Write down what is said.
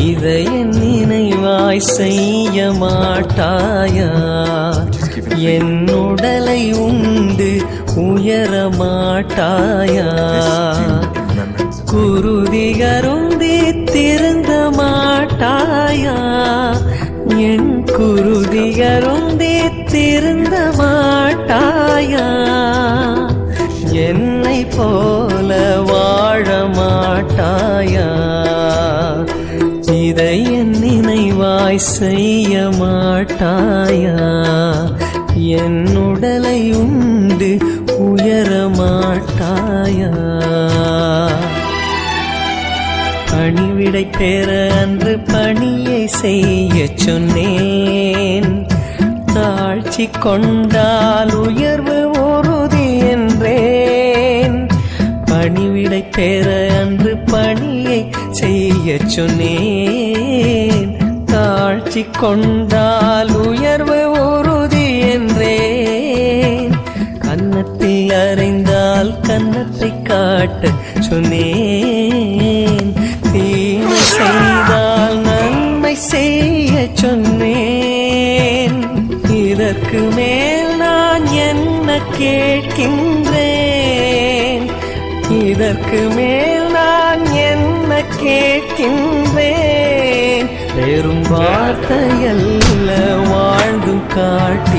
இதை என் நினைவாய் செய்ய மாட்டாயா? என் உடலை உண்டு உயர மாட்டாயா? குருதி அருந்தி திருந்த மாட்டாயா? என் குருதி அருந்தி திருந்த மாட்டாயா? என்னை போல வாழ மாட்டாயா? இதை என் நினைவாய் செய்ய மாட்டாயா? என் உடலை உண்டு உயர மாட்டாயா? பணிவிடை பெற அன்று பணியை செய்ய சொன்னேன். தாழ்ச்சி கொண்டால் உயர்வு உறுதி என்றேன். பணிவிடை பெற அன்று பணியை செய்ய சொன்னேன். தாழ்ச்சி கொண்டால் உயர்வு உறுதி என்றேன். கன்னத்தில் அறைந்தால் கன்னத்தை காட்ட சொன்னேன். தீமை செய்தால் நன்மை செய்ய சொன்னேன். இதற்கு மேல் நான் என்ன கேட்கின்றேன்? இதற்கு மேல் நான் என்ன கேட்கின்றேன்? பெரும் வார்த்தையல்ல வாழ்ந்து காட்ட